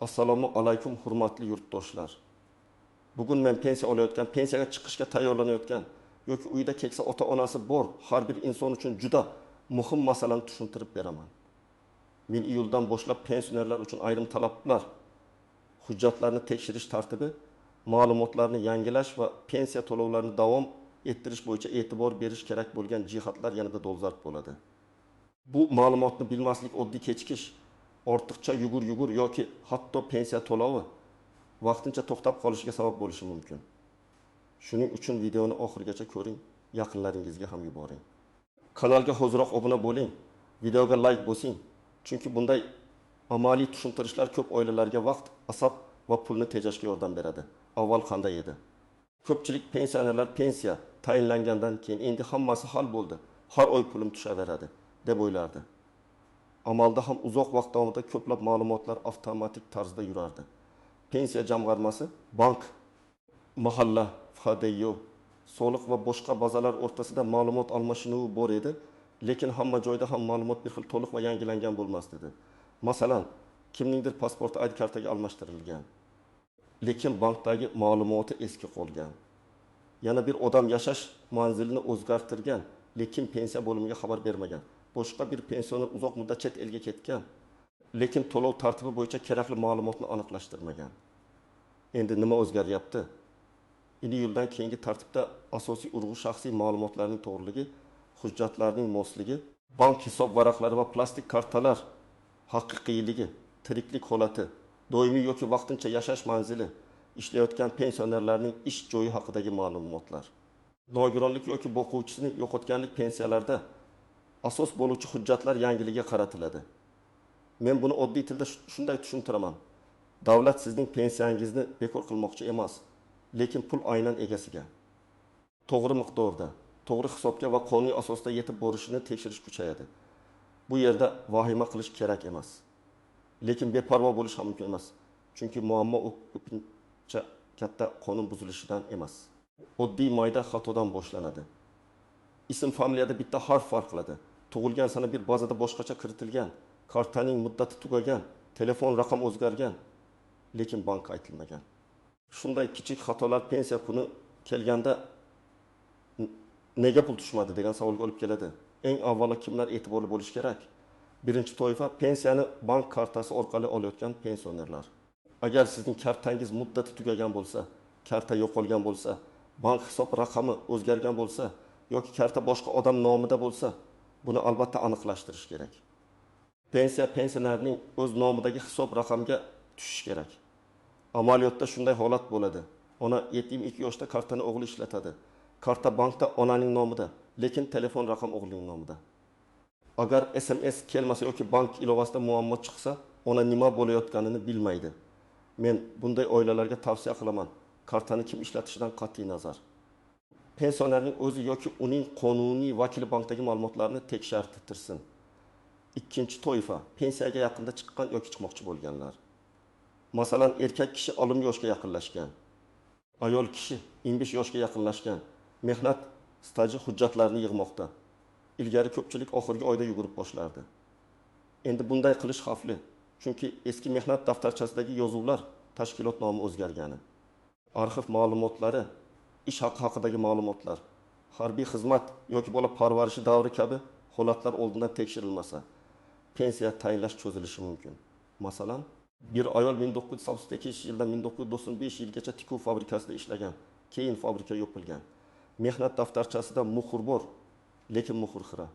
Assalomu alaykum hurmatli yurtdoshlar. Bugun men pensiya olayotgan, pensiyaga chiqishga tayyorlanayotgan yoki uyda keksa ota-onasi bor har bir inson uchun juda muhim masalani tushuntirib beraman. 1 iyuldan boshlab pensionerlar uchun ayrim talablar, hujjatlarni tekshirish tartibi, ma'lumotlarni yangilash va pensiya to'lovlarini davom ettirish bo'yicha e'tibor berish kerak bo'lgan jihatlar yanada dolzarb bo'ladi. Bu ma'lumotni bilmaslik oddiy kechikish, ortiqcha yugur yoki hatto pensiya to'lovi vaqtincha to'xtab qolishiga sabab bo'lishi mumkin. Shuning uchun videoni oxirigacha ko'ring, yaqinlaringizga ham yuboring. Kanalga hoziroq obuna bo'ling, videoga like bosing. Chunki bunday amaliy tushuntirishlar ko'p oilalarga vaqt, asab va pulni tejashga yordam beradi. Avval qanday edi? Ko'pchilik pensionerlar pensiya tayinlangandan keyin endi hammasi hal bo'ldi, har oy pulim tushaveradi deb o'ylardi. Amalda ham uzoq vaqt davomida ko'plab ma'lumotlar avtomatik tarzda yurardi. Pensiya jamg'armasi, bank, mahalla, FHDYO, soliq va boshqa bazalar o'rtasida ma'lumot almashinuvi bor edi, lekin hamma joyda ham ma'lumot bir xil to'liq va yangilangan bo'lmasdi edi. Masalan, kimningdir pasporti ID kartaga almashtirilgan, lekin bankdagi ma'lumoti eski qolgan. Yana bir odam yashash manzilini o'zgartirgan, lekin pensiya bo'limiga xabar bermagan. Boshqa bir pensioner uzoq muddat chet elga ketgan, lekin to'lov tartibi bo'yicha kerakli ma'lumotni aniqlashtirmagan. Endi nima o'zgaryapti? 1 yildan keyingi tartibda asosiy urg'u shaxsiy ma'lumotlarning to'g'riligi, hujjatlarning mosligi, bank hisob varaqlari va plastik kartalar haqiqiyligi, tiriklik holati, doimiy yoki vaqtincha yashash manzili, ishlayotgan pensionerlarning ish joyi haqidagi ma'lumotlar. Nogironlik yoki boquvchisini yo'qotganlik pensiyalarda asos bo'luvchi hujjatlar yangiligiga qaratiladi. Men buni oddiy tilda shunday tushuntiraman. Davlat sizning pensiyangizni bekor qilmoqchi emas, lekin pul aynan egasiga to'g'ri miqdorda, to'g'ri hisobga va qonuniy asosda yetib borishini tekshirish kuchayadi. Bu yerda vahima qilish kerak emas. Lekin beparvo bo'lish ham mumkin emas. Chunki muammo ko'pincha katta qonun buzilishidan emas. Oddiy mayda xatodan boshlanadi. Ism familiyada bitta harf farq qiladi. Tug'ilgan sana bir bazada boshqacha kiritilgan, kartaning muddati tugagan, telefon raqam o'zgargan, lekin bank aytilmagan. Shunday kichik xatolar pensiya kuni kelganda nega pul tushmadi degan savolga olib keladi. Eng avvalo kimlar e'tiborli bo'lish kerak? Birinchi toifa pensiyani bank kartasi orqali olayotgan pensionerlar. Agar sizning kartangiz muddati tugagan bo'lsa, karta yo'qolgan bo'lsa, bank hisob raqami o'zgargan bo'lsa yoki karta boshqa odam nomida bo'lsa, buni albatta aniqlashtirish kerak. Pensionerning o'z nomidagi hisob raqamga tushish kerak. Amaliyotda shunday holat bo'ladi. Ona 72 yoshda kartani o'g'li ishlatadi. Karta bankda onaning nomida, lekin telefon raqam o'g'lining nomida. Agar SMS kelmasa yoki bank ilovasida muammo chiqsa, ona nima bo'layotganini bilmaydi. Men bunday oilalarga tavsiya qilaman. Kartani kim ishlatishidan qat'iy nazar. Pensionerning o'zi yoki uning qonuniy vakili bankdagi ma'lumotlarni tekshirtirsin. Ikkinchi toifa, pensiyaga yaqinda chiqqan yoki chiqmoqchi bo'lganlar. Masalan, erkak kishi olim yoshga yaqinlashgan, ayol kishi 25 yoshga yaqinlashgan, mehnat staji hujjatlarini yig'moqda. Ilgari ko'pchilik oxirgi oyda yugurib boshlardi. Endi bunday qilish xavfli, chunki eski mehnat daftarchasidagi yozuvlar, tashkilot nomi o'zgargani, arxiv ma'lumotlari, ish haqi haqidagi ma'lumotlar, harbiy xizmat yoki bola parvarishi davri kabi holatlar oldindan tekshirilmasa, pensiya tayinlash cho'zilishi mumkin. Masalan, bir ayol 1968 yildan 1995 yilgacha tikuv fabrikasida ishlagan, keyin fabrika yopilgan. Mehnat daftarchasida muhr bor, lekin muhr xira.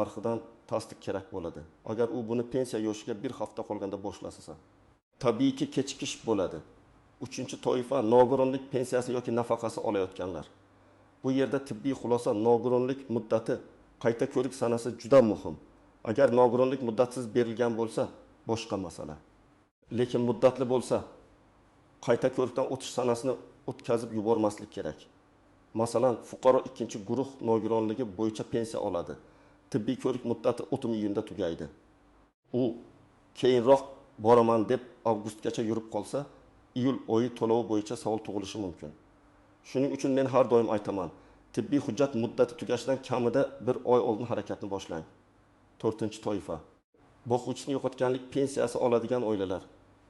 Arxidan tasdiq kerak bo'ladi. Agar u buni pensiya yoshiga bir hafta qolganda boshlasa, tabiiyki kechikish bo'ladi. Uchinchi toifa nogironlik pensiyasi yoki nafaqasi olayotganlar. Bu yerda tibbiy xulosa, nogironlik muddati, qayta ko'rik sanasi juda muhim. Agar nogironlik muddatsiz berilgan bo'lsa, boshqa masala. Lekin muddatli bo'lsa, qayta ko'rikdan o'tish sanasini o'tkazib yubormaslik kerak. Masalan, fuqaro 2-guruh nogironligi bo'yicha pensiya oladi. Tibbiy ko'rik muddati 30-iyunda tugaydi. U keyinroq boraman deb avgustgacha yurib qolsa, iyul oyi to'lovi bo'yicha savol tug'ilishi mumkin. Shuning uchun men har doim aytaman, tibbiy hujjat muddati tugashidan kamida 1 oy oldin harakatni boshlang. 4-toifa. Boquvchisini yo'qotganlik pensiyasi oladigan oilalar.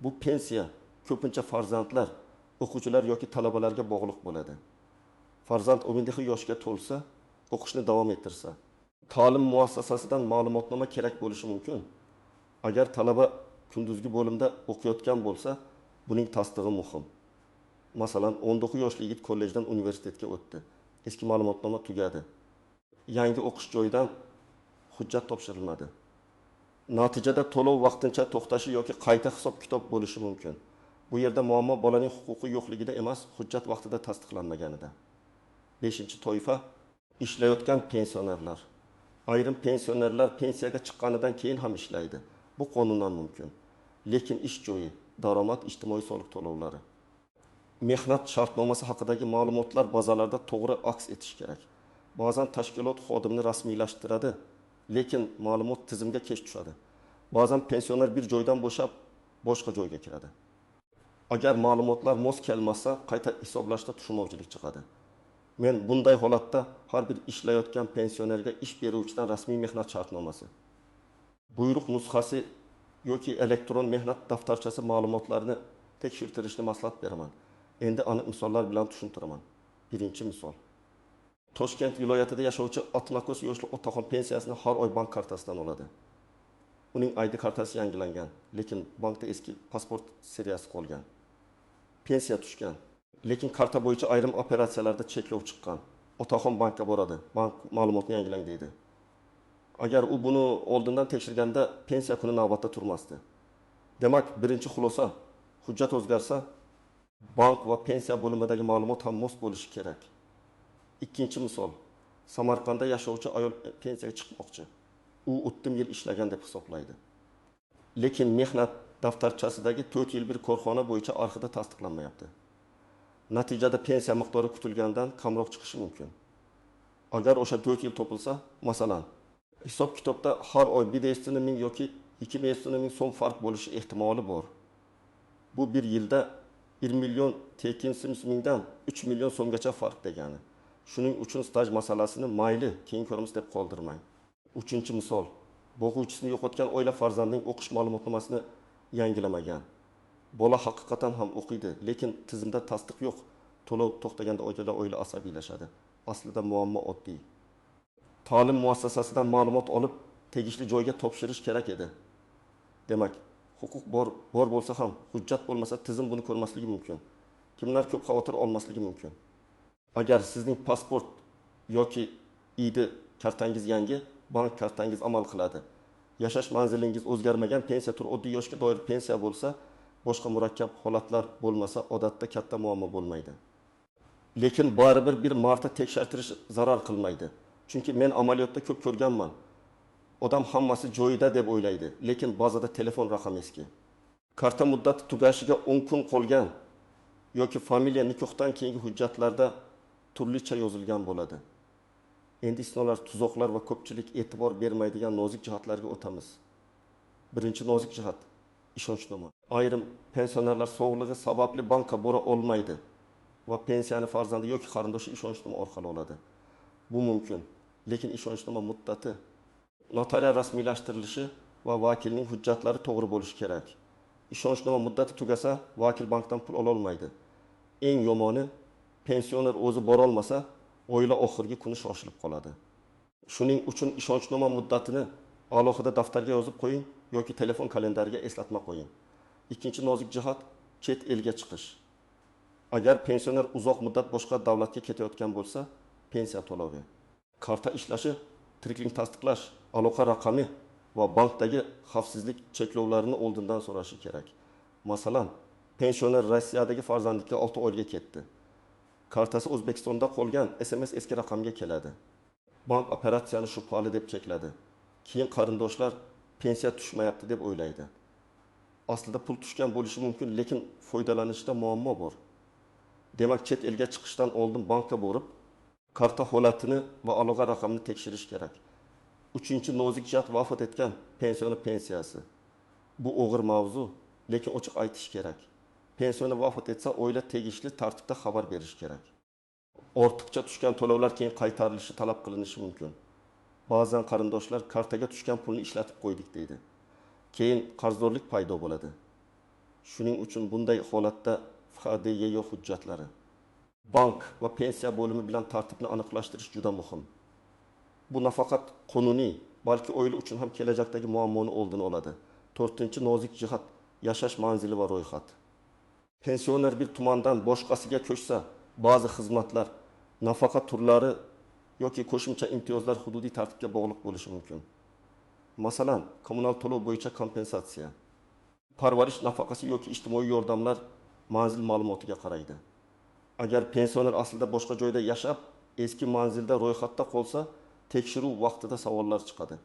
Bu pensiya ko'pincha farzandlar, o'quvchilar yoki talabalarga bog'liq bo'ladi. Farzand 11 yoshga to'lsa, o'qishni davom ettirsa, ta'lim muassasasidan ma'lumotnoma kerak bo'lishi mumkin. Agar talaba kunduzgi bo'limda o'qiyotgan bo'lsa, buning tasdig'i muhim. Masalan, 19 yoshli yigit kollejdan universitetga o'tdi. Eski ma'lumotnoma tugadi. Yangi o'qish joyidan hujjat topshirilmadi. Natijada to'lov vaqtincha to'xtashi yoki qayta hisob-kitob bo'lishi mumkin. Bu yerda muammo bolaning huquqi yo'qligida emas, hujjat vaqtida tasdiqlanmaganida. 5-toifa ishlayotgan pensionerlar. Ayrim pensionerlar pensiyaga chiqqanidan keyin ham ishlaydi. Bu qonundan mumkin. Lekin ish joyi, daromad, ijtimoiy soliq to'lovlari, mehnat shartnomasi haqidagi ma'lumotlar bazalarda to'g'ri aks etishi kerak. Ba'zan tashkilot xodimini rasmiylashtiradi, lekin ma'lumot tizimga kech tushadi. Ba'zan pensioner bir joydan bo'shab, boshqa joyga kiradi. Agar ma'lumotlar mos kelmasa, qayta hisoblashda tushunmovchilik chiqadi. Men bunday holatda har bir ishlayotgan pensionerga ish beruvchidan rasmiy mehnat shartnomasi, buyruq nusxasi yoki elektron mehnat daftarchasi ma'lumotlarini tekshirtirishni maslahat beraman. Endi aniq misollar bilan tushuntiraman. Birinchi misol. Toshkent viloyatida yashovchi 69 yoshli otaxon pensiyasini har oy bank kartasidan oladi. Uning ID kartasi yangilangan, lekin bankda eski pasport seriyasi qolgan. Pensiya tushgan, lekin karta bo'yicha ayrim operatsiyalarda cheklov chiqqan. Otaxon bankka boradi, bank ma'lumotni yangilang deydi. Agar u buni oldindan tekshirganda pensiya kuni navbatda turmasdi. Demak, birinchi xulosa, hujjat o'zgarsa, bank va pensiya bo'limidagi ma'lumot ham mos bo'lishi kerak. Ikkinchi misol, Samarqandda yashovchi ayol pensiyaga chiqmoqchi. U 30 yil ishlagan deb hisoblaydi. Lekin mehnat daftarchasidagi 4 yil bir korxona bo'yicha arxivda tasdiqlanmayapti. Natijada pensiya miqdori kutilgandan kamroq chiqishi mumkin. Agar o'sha 4 yil topilsa, masalan, hisob-kitobda har oy 500 ming yoki 200 ming so'm farq bo'lishi ehtimoli bor. Bu bir yilda 1 million tekinsiz mingdan 3 million so'mgacha farq degani. Shuning uchun staj masalasini mayli, keyin ko'ramiz deb qoldirmang. Uchinchi misol, boquvchisini yo'qotgan oila farzandining o'qish ma'lumotnomasini yangilamagan. Bola haqiqatan ham o'qiydi, lekin tizimda tasdiq yo'q. To'lov to'xtaganda oila asabiylashadi. Aslida muammo oddiy. Ta'lim muassasasidan ma'lumot olib, tegishli joyga topshirish kerak edi. Demak, huquq bor bo'lsa ham, hujjat bo'lmasa tizim buni ko'rmasligi mumkin. Kimlar ko'p xavotir olmasligi mumkin. Agar sizning pasport yoki ID kartangiz yangi, bank kartangiz amal qiladi. Yashash manzilingiz o'zgarmagan, pensiya turi oddiy yoshga doir pensiya bo'lsa, boshqa murakkab holatlar bo'lmasa, odatda katta muammo bo'lmaydi. Lekin baribir bir marta tekshirtirish zarar qilmaydi. Chunki men amaliyotda ko'p ko'rganman. Odam hammasi joyida deb o'ylaydi, lekin bazada telefon raqami eski. Karta muddati tugashiga 10 kun qolgan yoki familiya nikohdan keyingi hujjatlarda turlicha yozilgan bo'ladi. Endi istisnolar, tuzoqlar va ko'pchilik e'tibor bermaydigan nozik jihatlarga o'tamiz. Birinchi nozik jihat, ishonchnoma. Ayrim pensionerlar sog'lig'i sababli bankka bora olmaydi va pensiyani farzandi yoki qarindoshi ishonchnoma orqali oladi. Bu mumkin, lekin ishonchnoma muddati, notarial rasmiylashtirilishi va vakilning hujjatlari to'g'ri bo'lishi kerak. Ishonchnoma muddati tugasa, vakil bankdan pul ola olmaydi. Eng yomoni, pensioner o'zi bora olmasa, oila oxirgi kuni shoshilib qoladi. Shuning uchun ishonchnoma muddatini alohida daftarga yozib qo'ying yoki telefon kalendariga eslatma qo'ying. Ikkinchi nozik jihat, chet elga chiqish. Agar pensioner uzoq muddat boshqa davlatga ketayotgan bo'lsa, pensiya to'lovi, karta ishlashi, tiriklik tasdiqlash, aloqa raqami va bankdagi xavfsizlik cheklovlarini oldindan so'rashi kerak. Masalan, pensioner Rossiyadagi farzandlikka 6 oyga ketdi. Kartasi O'zbekistonda qolgan, SMS eski raqamga keladi. Bank operatsiyani shubhali deb chekladi. Keyin qarindoshlar pensiya tushmayapti deb o'ylaydi. Aslida pul tushgan bo'lishi mumkin, lekin foydalanishda muammo bor. Demak, chet elga chiqishdan oldin bankka borib, karta holatini va aloqa raqamini tekshirish kerak. Uchinchi nozik jihat, vafot etgan pensioner pensiyasi. Bu og'ir mavzu, lekin ochiq aytish kerak. Pensioner vafot etsa, oila tegishli tartibda xabar berish kerak. Ortiqcha tushgan to'lovlar keyin qaytarilishi talab qilinishi mumkin. Ba'zan qarindoshlar kartaga tushgan pulni ishlatib qo'ydik deydi. Keyin qarzdorlik paydo bo'ladi. Shuning uchun bunday holatda FHDYO hujjatlari, bank va pensiya bo'limi bilan tartibni aniqlashtirish juda muhim. Bu nafaqat qonuniy, balki oila uchun ham kelajakdagi muammoni oldini oladi. 4-nozik jihat yashash manzili va ro'yxat. Pensioner bir tumandan boshqasiga ko'chsa, ba'zi xizmatlar, nafaqa turlari yoki qo'shimcha imtiyozlar hududiy tartibga bog'liq bo'lishi mumkin. Masalan, kommunal to'lov bo'yicha kompensatsiya, parvarish nafaqasi yoki ijtimoiy yordamlar manzil ma'lumotiga qaraydi. Agar pensioner aslida boshqa joyda yashab, eski manzilda ro'yxatda qolsa, tekshiruv vaqtida savollar chiqadi.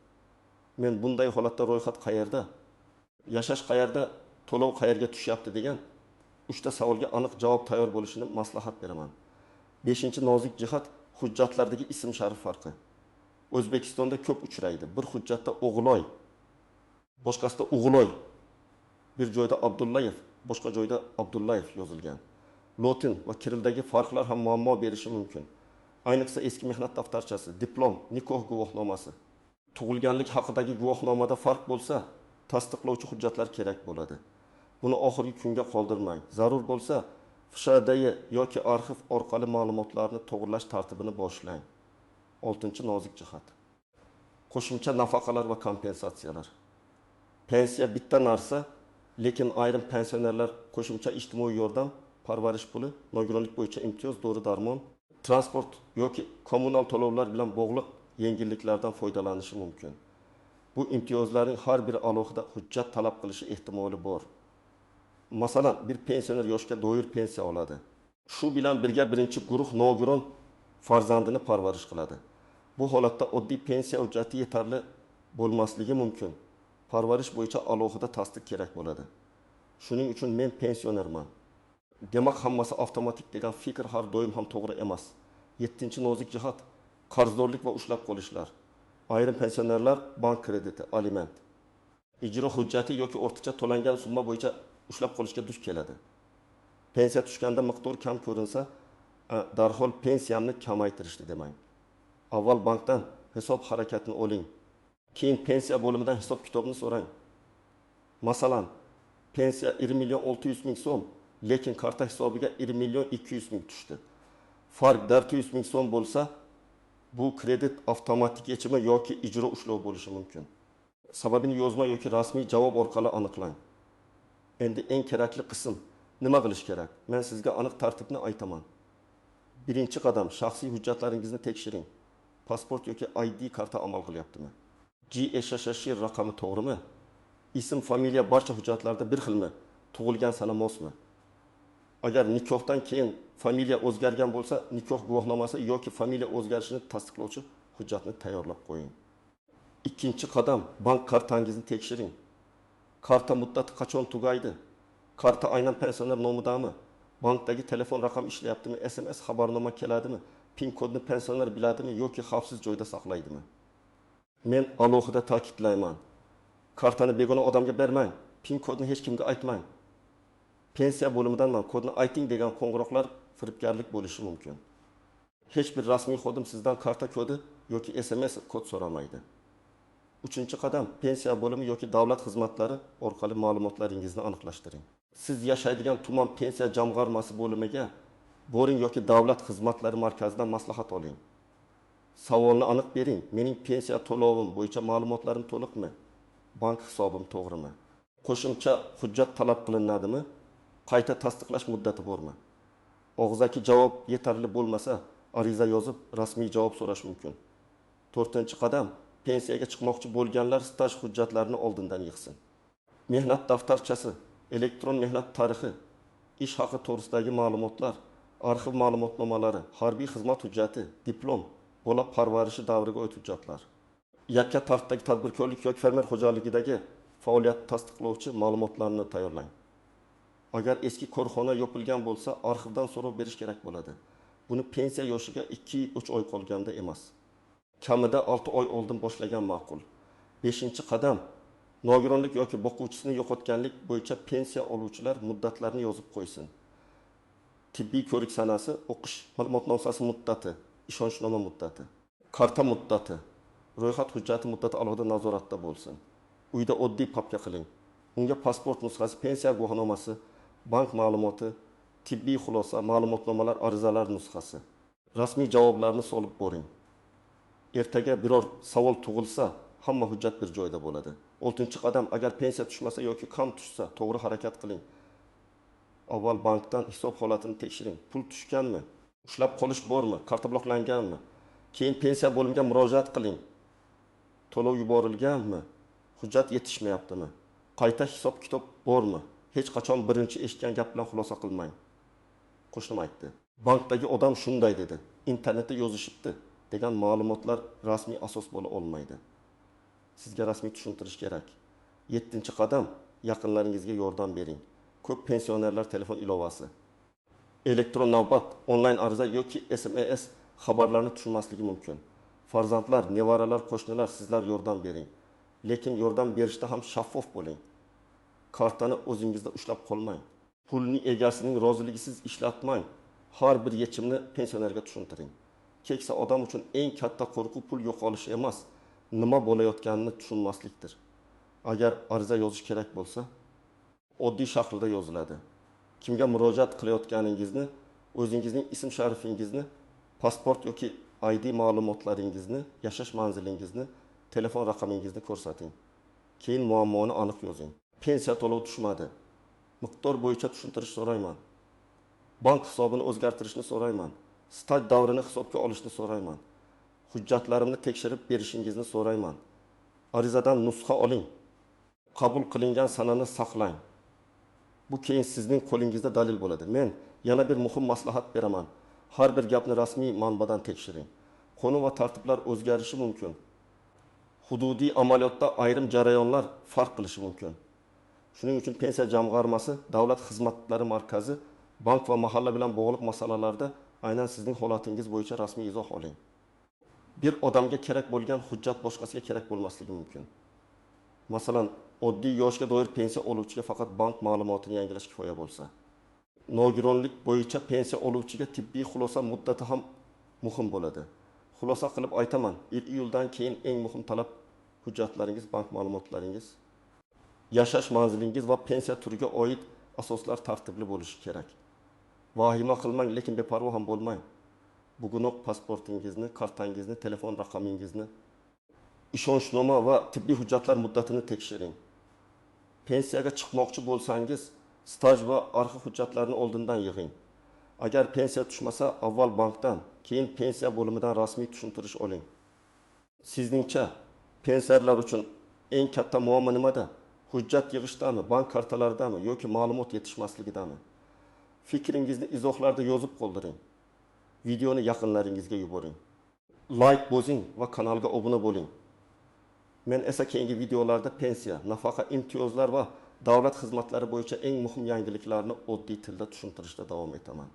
Men bunday holatda ro'yxat qayerda, yashash qayerda, to'lov qayerga tushyapti degan 3 ta savolga aniq javob tayyor bo'lishini maslahat beraman. 5-nozik jihat hujjatlardagi ism sharif farqi. O'zbekistonda ko'p uchraydi. Bir hujjatda O'g'loy, boshqasida O'g'loy, bir joyda Abdullayev, boshqa joyda Abdullayev yozilgan. Lotin va kirildagi farqlar ham muammo berishi mumkin. Ayniqsa eski mehnat daftarchasi, diplom, nikoh guvohnomasi, tug'ilganlik haqidagi guvohnomada farq bo'lsa, tasdiqlovchi hujjatlar kerak bo'ladi. Buni oxirgi kunga qoldirmang. Zarur bo'lsa, FHDY yoki arxiv orqali ma'lumotlarni to'g'irlash tartibini boshlang. 6-nozik jihat. Qo'shimcha nafaqalar va kompensatsiyalar. Pensiya bitta narsa, lekin ayrim pensionerlar qo'shimcha ijtimoiy yordam, parvarish puli, nogironlik bo'yicha imtiyoz, dori-darmon, transport yoki kommunal to'lovlar bilan bog'liq yengilliklardan foydalanishi mumkin. Bu imtiyozlarning har biri alohida hujjat talab qilishi ehtimoli bor. Masalan, bir pensioner yoshga doir pensiya oladi. Shu bilan birga birinchi guruh nogiron farzandini parvarish qiladi. Bu holatda oddiy pensiya hujjati yetarli bo'lmasligi mumkin. Parvarish bo'yicha alohida tasdiq kerak bo'ladi. Shuning uchun men pensionerman. Demak, hammasi avtomatik degan fikr har doim ham to'g'ri emas. 7-nozik jihat qarzdorlik va ushlab qolishlar. Ayrim pensionerlar bank krediti, aliment, ijro hujjati yoki o'rtacha to'langan summa bo'yicha ushlab qolishga duch keladi. Pensiya tushganda miqdor kam ko'rinsa, darhol pensiyamni kamaytirishdi demang. Avval bankdan hisob harakatini oling. Keyin pensiya bo'limidan hisob kitobini so'rang. Masalan, pensiya 20.600.000 so'm, lekin karta hisobiga 20.200.000 tushdi. Farq 400.000 so'm bo'lsa, bu kredit avtomatik yechimi yoki ijro ushlov bo'lishi mumkin. Sababini yozma yoki rasmiy javob orqali aniqlang. Endi eng kerakli qism, nima qilish kerak? Men sizga aniq tartibni aytaman. Birinchi qadam, shaxsiy hujjatlaringizni tekshiring. Pasport yoki ID karta amal qilyaptimi? GSHSH raqami to'g'rimi? Ism, familiya barcha hujjatlarda bir xilmi? Tug'ilgan sana mosmi? Agar nikohdan keyin familiya o'zgargan bo'lsa, nikoh guvohnomasi yoki familiya o'zgarishini tasdiqlovchi hujjatni tayyorlab qo'ying. Ikkinchi qadam, bank kartangizni tekshiring. Karta muddati qachon tugaydi? Karta aynan pensioner nomidami? Bankdagi telefon raqami ishlayaptimi? SMS xabarnoma keladimi? PIN kodni pensioner biladimi yoki xavfsiz joyda saqlaydimi? Men alohida ta'kidlayman. Kartani begona odamga bermang. PIN kodni hech kimga aytmang. Pensiya bo'limidanman, kodni ayting degan qo'ng'iroqlar firibgarlik bo'lishi mumkin. Hech bir rasmiy xodim sizdan karta kodi yoki SMS kod so'ramaydi. 3-qadam, pensiya bo'limi yoki davlat xizmatlari orqali ma'lumotlaringizni aniqlashtiring. Siz yashaydigan tuman pensiya jamg'armasi bo'limiga boring yoki davlat xizmatlari markazidan maslahat oling. Savolni aniq bering. Mening pensiya to'lovim bo'yicha ma'lumotlarim to'liqmi? Bank hisobim to'g'rimi? Qo'shimcha hujjat talab qilinadimi? Qayta tasdiqlash muddati bormi? Og'zaki javob yetarli bo'lmasa, ariza yozib rasmiy javob so'rash mumkin. 4-qadam, pensiyaga chiqmoqchi bo'lganlar staj hujjatlarini oldindan yig'sin. Mehnat daftarchasi, elektron mehnat tarixi, ish haqi to'g'risidagi ma'lumotlar, arxiv ma'lumotnomalari, harbiy xizmat hujjati, diplom, bola parvarishi davriga oid hujjatlar. Yakka tartibdagi tadbirkorlik yoki fermer xo'jaligidagi faoliyat tasdiqlovchi ma'lumotlarni tayyorlang. Agar eski korxona yopilgan bo'lsa, arxivdan so'rab berish kerak bo'ladi. Buni pensiya yoshiga 2-3 oy qolganda emas. Kamida 6 oy oldin boshlagan ma'qul. 5-qadam, nogironlik yoki boquvchisini yo'qotganlik bo'yicha pensiya oluvchilar muddatlarni yozib qo'ysin. Tibbiy ko'rik sanasi, o'qish ma'lumotnomasi muddati, ishonchnoma muddati, karta muddati, ro'yxat hujjati muddati alohida nazoratda bo'lsin. Uyda oddiy papka qiling. Unga pasport nusxasi, pensiya guvohnomasi, bank ma'lumoti, tibbiy xulosa, ma'lumotnomalar, arizalar nusxasi. Rasmiy javoblarni solib boring. Ertaga biror savol tug'ilsa, hamma hujjat bir joyda bo'ladi. 6-qadam, agar pensiya tushmasa yoki kam tushsa, to'g'ri harakat qiling. Avval bankdan hisob holatini tekshiring. Pul tushganmi? Ushlab qolish bormi? Karta bloklanganmi? Keyin pensiya bo'limiga murojaat qiling. To'lov yuborilganmi? Hujjat yetishmayaptimi? Qayta hisob kitob bormi? Hech qachon birinchi eshitgan gap bilan xulosa qilmang. Qo'shnim aytdi. Bankdagi odam shunday dedi. Internetda yozishibdi degan ma'lumotlar rasmiy asos bo'la olmaydi. Sizga rasmiy tushuntirish kerak. 7-qadam, yaqinlaringizga yordam bering. Ko'p pensionerlar telefon ilovasi, elektron navbat, onlayn ariza yoki SMS xabarlarni tushunmasligi mumkin. Farzandlar, nevaralar, qo'shnilar sizlar yordam bering. Lekin yordam berishda ham shaffof bo'ling. Kartani o'zingizda ushlab qolmang. Pulni egasining roziligisiz ishlatmang. Har bir yechimni pensionerga tushuntiring. Keksa odam uchun eng katta qo'rquv pul yo'qolishi emas, nima bo'layotganini tushunmaslikdir. Agar ariza yozish kerak bo'lsa, oddiy shaklda yoziladi. Kimga murojaat qilayotganingizni, o'zingizning ism-sharifingizni, pasport yoki ID ma'lumotlaringizni, yashash manzilingizni, telefon raqamingizni ko'rsating. Keyin muammoni aniq yozing. Pensiya to'lovi tushmadi. Miqdor bo'yicha tushuntirish so'rayman. Bank hisobini o'zgartirishni so'rayman. Staj davrini hisobga olishni so'rayman. Hujjatlarimni tekshirib berishingizni so'rayman. Arizadan nusxa oling. Qabul qilingan sanani saqlang. Bu keyin sizning qo'lingizda dalil bo'ladi. Men yana bir muhim maslahat beraman. Har bir gapni rasmiy manbadan tekshiring. Qonun va tartiblar o'zgarishi mumkin. Hududiy amaliyotda ayrim jarayonlar farq qilishi mumkin. Shuning uchun pensiya jamg'armasi, davlat xizmatlari markazi, bank va mahalla bilan bog'liq masalalarda aynan sizning holatingiz bo'yicha rasmiy izoh oling. Bir odamga kerak bo'lgan hujjat boshqasiga kerak bo'lmasligi mumkin. Masalan, oddiy yoshga doir pensiya oluvchiga faqat bank ma'lumotini yangilash kifoya bo'lsa, nogironlik bo'yicha pensiya oluvchiga tibbiy xulosa muddati ham muhim bo'ladi. Xulosa qilib aytaman, 1 iyuldan keyin eng muhim talab hujjatlaringiz, bank ma'lumotlaringiz, yashash manzilingiz va pensiya turiga oid asoslar tartibli bo'lishi kerak. Vahima qilmang, lekin beparvo ham bo'lmang. Bugunoq pasportingizni, kartangizni, telefon raqamingizni, ishonchnoma va tibbiy hujjatlar muddatini tekshiring. Pensiyaga chiqmoqchi bo'lsangiz, staj va arxiv hujjatlarini oldindan yig'ing. Agar pensiya tushmasa, avval bankdan, keyin pensiya bo'limidan rasmiy tushuntirish oling. Sizningcha pensiyalar uchun eng katta muammo nimada? Hujjat yig'ishdami, bank kartalaridami yoki ma'lumot yetishmasligidami? Fikringizni izohlarda yozib qoldiring. Videoni yaqinlaringizga yuboring. Like bosing va kanalga obuna bo'ling. Men esa keyingi videolarda pensiya, nafaqa, imtiyozlar va davlat xizmatlari bo'yicha eng muhim yangiliklarni oddiy tilda tushuntirishda davom etaman.